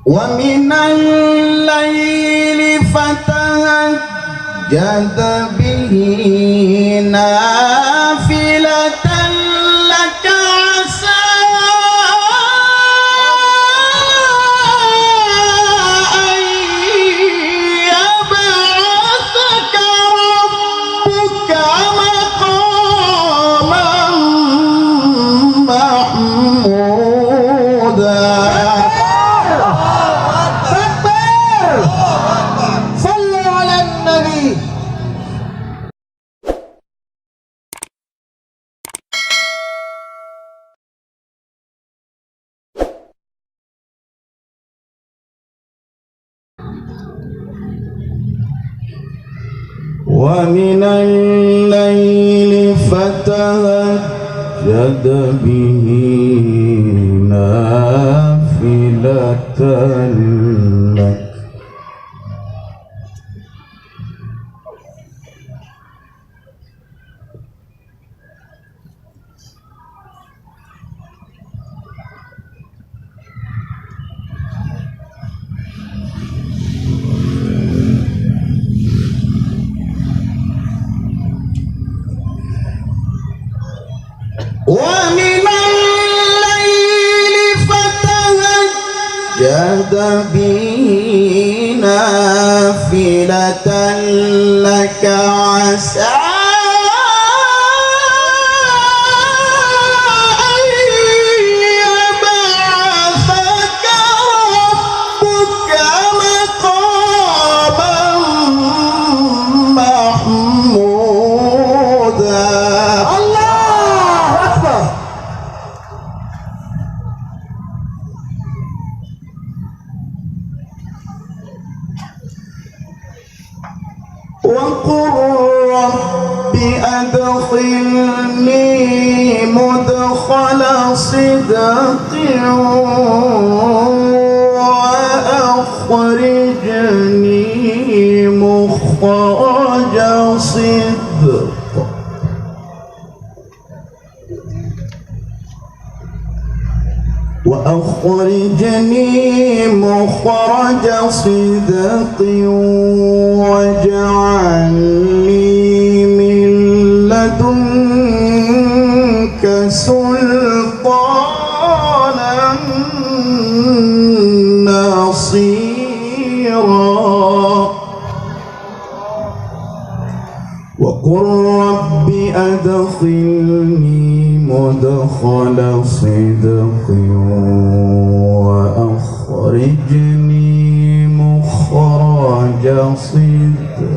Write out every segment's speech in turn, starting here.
ومن الليل فتهجد به نافلة لك عسى أن يبعثك ربك مقاما محمودا. ومن الليل فتهجد به نافلة لك ومن الليل فتهجد به نافلة لك عسى أن يبعثك ربك مقاما محمودا. وقل رب أدخلني مدخل صدق وأخرجني مخرج صدق وأخرجني مخرج صدق واجعل لي من لدنك سلطانا نصيرا. وقل رب أدخلني مدخل صدق وأخرجني مخرج صدق.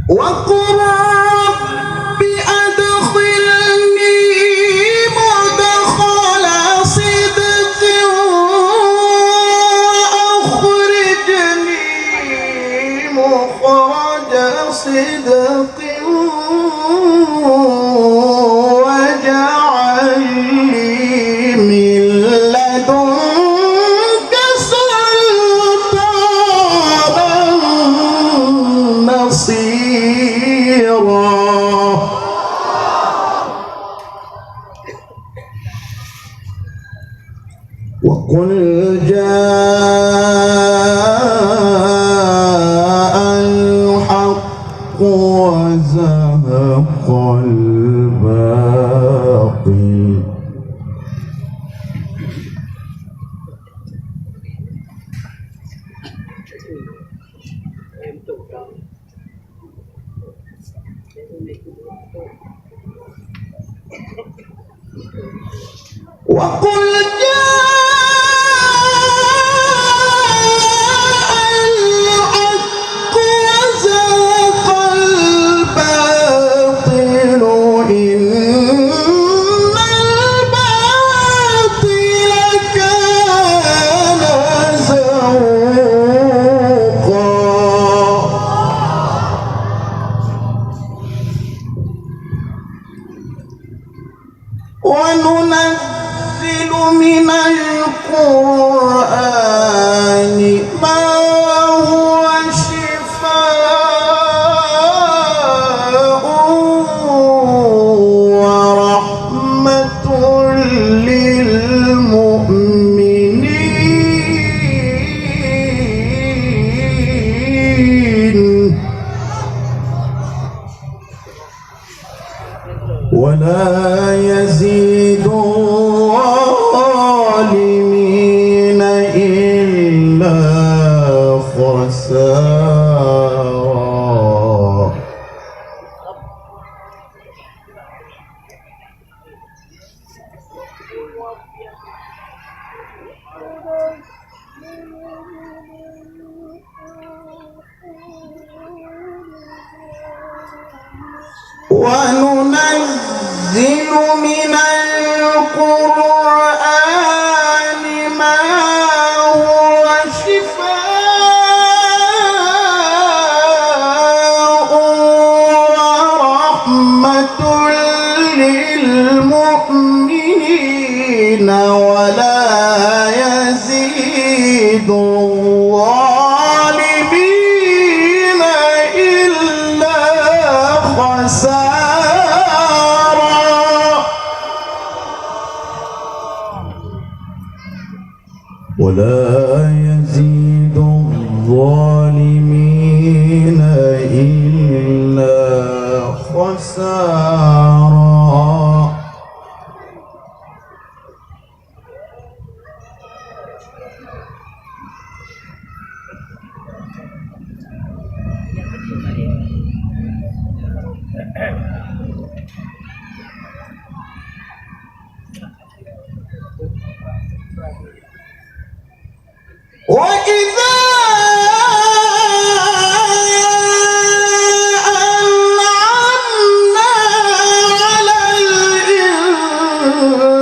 وقل رب أدخلني مدخل صدق وأخرجني مخرج صدق واجعل لي من لدنك سلطانا نصيرا. وقل جاء الحق وزهق الباطل وقل الحق وزهق الباطل إن الباطل كان زهوقا. وننزل من القرآن ما هو شفاء ورحمة للمؤمنين ولا يزيد الظالمين إلا خسارا. وننزل من القرآن ما هو شفاء ورحمة للمؤمنين ولا يزيد الظالمين إلا خسارا. ولا يزيد الظالمين إلا خسارا. وإذا أنعمنا على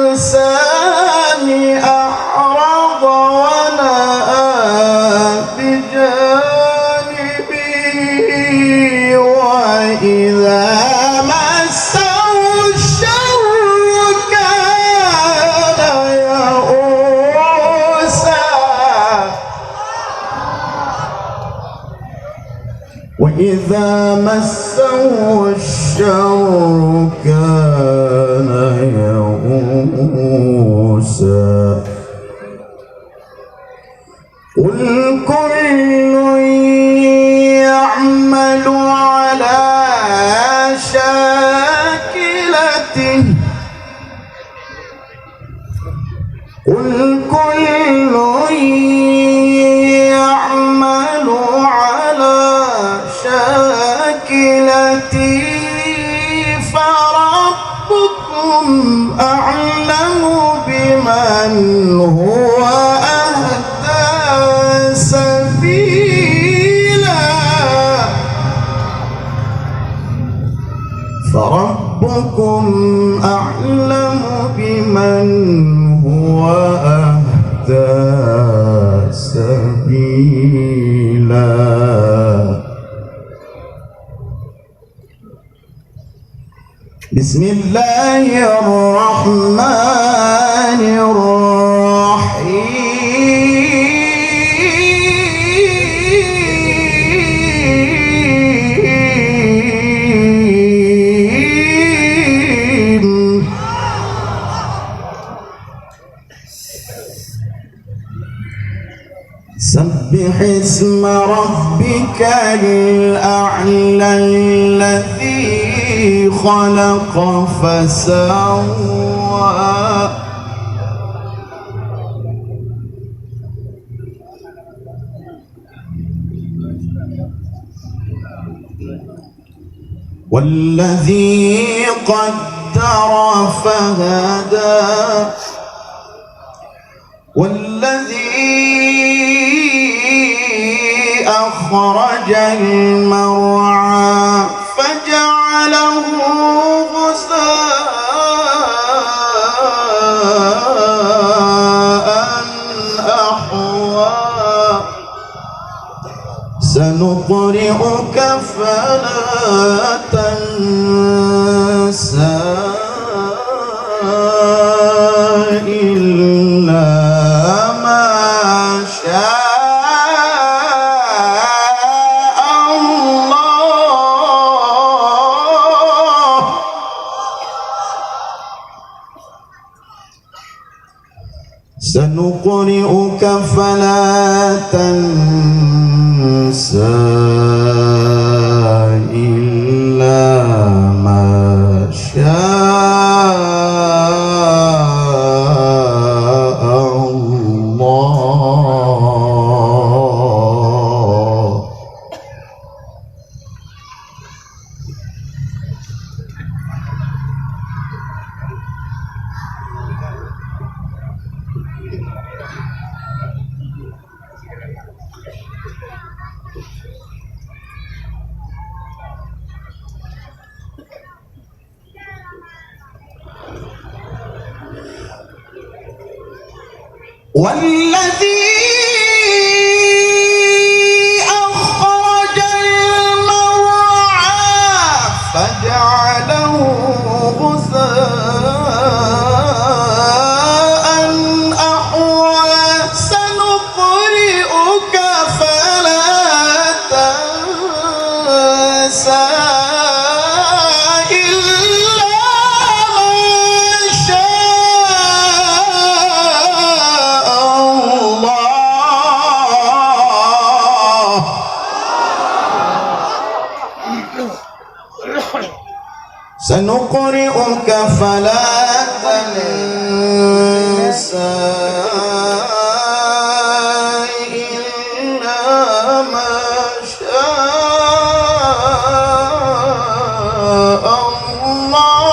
الإنسان أعرض ونأى بجانبه وإذا مسه الشر كان يئوسا. وإذا مسه الشر كان يئوسا. قل كل يعمل على شاكلته قل كل يعمل على شاكلته فربكم أعلم بمن هو أهدى سبيلا. فربكم أعلم بمن هو أهدى سبيلا. بسم الله الرحمن الرحيم. سبح اسم ربك الأعلى الذي خلق فسوى والذي قدر فهدى والذي أخرج المرعى فجعله غثاء أحوى سنقرئك فلا تنسى سنقرئك فلا تنسى إلا ما شاء الله. والذي أخرج المرعى فجعله غثاء أحوى سنقرئك فلا تنسى سنقرئك فلا تنسى إلا ما شاء الله.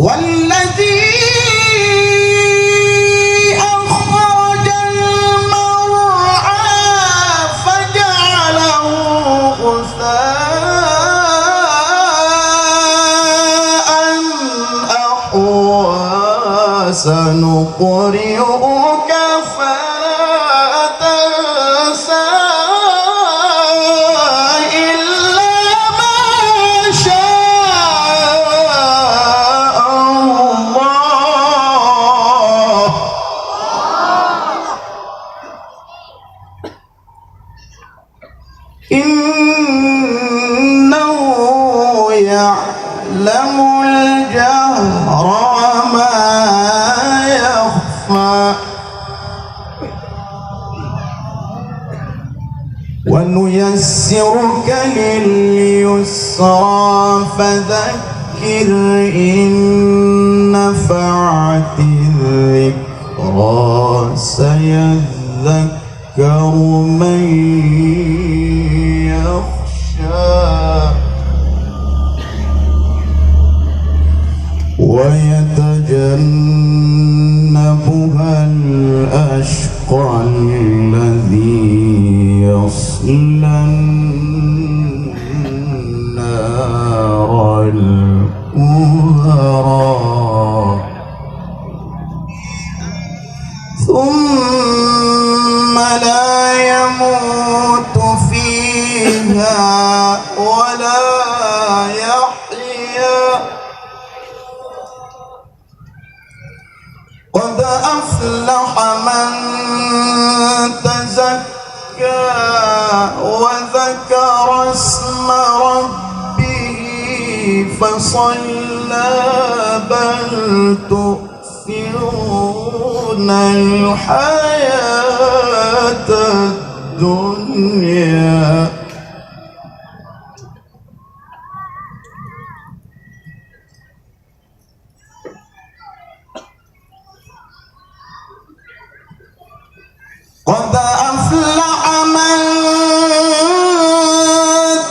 والذي أخرج المرعى فجعله غثاء أحوى سنقرئك فلا تنسى إنه يعلم الجهر وما يخفى. ونيسرك لليسرى فذكر إن نفعت الذكرى سيذكر من يخشى ويتجنبها الأشقى الذي يصلى النار الكبرى ثم لا يموت فيها ولا يحيا. قد أفلح من تزكى وذكر اسم ربه فصلى بل تؤثرون الحياة الدنيا قد أفلح من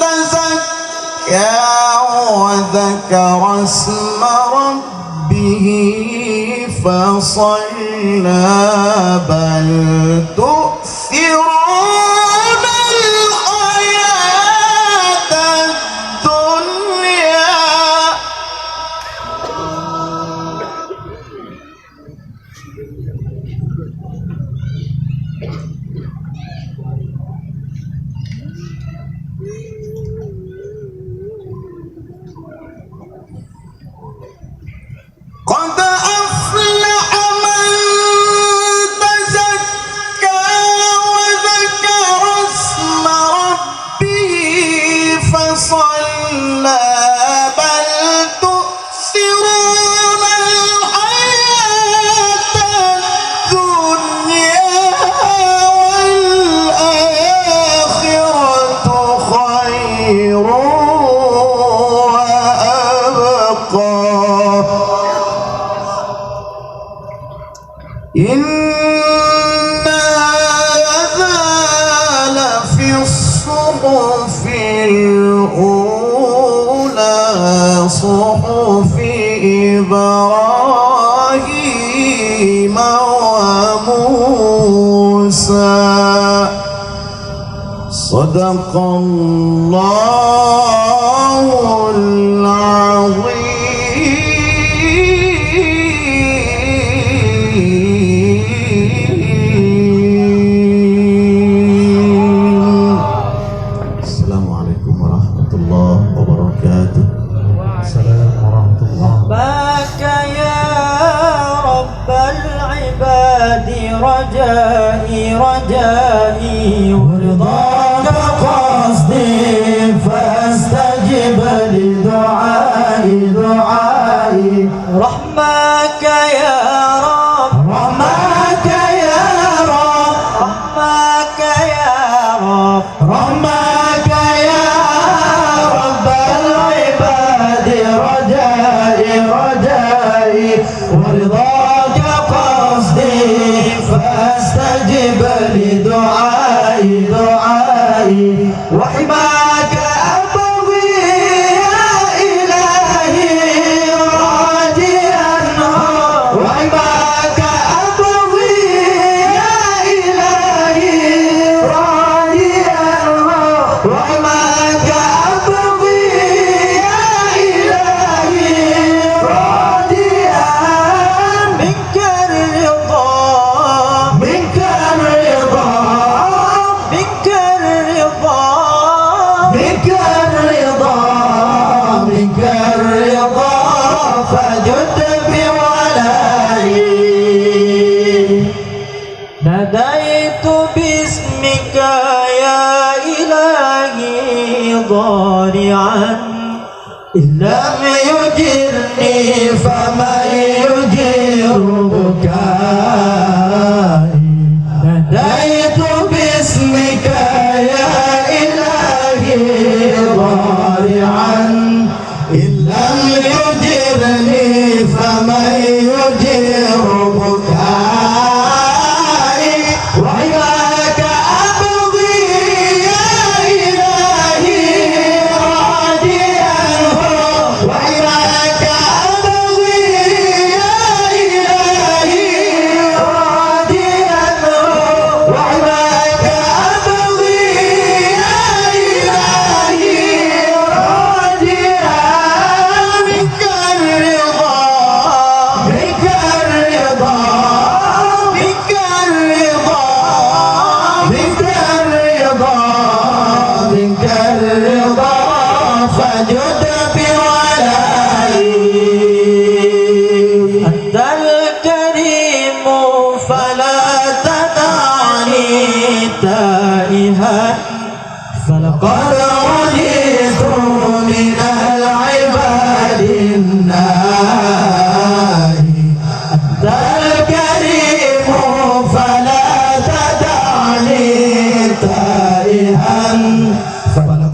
تزكى وذكر اسم ربه فصلى بل تؤثرون الحياة الدنيا في الصحف الأولى صحف إبراهيم وموسى صدق الله العظيم. السلام عليكم ورحمة الله وبركاته. السلام ورحمة الله. ربك يا رب العباد رجائي رجائي ورضاك قصدي فاستجب لدعائي دعائي. رحمك يا رب رحمك يا رب رحمك يا رب رحمك يا رب العباد رجائي رجائي ورضاك قصدي فاستجب لدعائي دعائي. وحماك أبغي يا إلهي راجيا وحماك أبغي يا إلهي راجيا وحماك أبغي يا إلهي راجيا. منك الرضا منك الرضا منك الرضا منك الرضا منك الرضا فجد بولائي. ناديت باسمك يا إلهي ضارعا إن لم يجرني فمن يجير بكائي. ناديت باسمك يا إلهي ضارعا إن لم يجرني فمن يجير بكائي. وحماك أبغي يا إلهي راجيا وحماك أبغي يا إلهي راجيا وحماك أبغي يا إلهي راجيا. منك الرضا منك الرضا منك الرضا منك الرضا منك الرضا فجد بولائي. أنت الكريم فلا تدعني تائها فلقد رضيت من العباد الناهي. أنت الكريم فلا تدعني تائها فلقد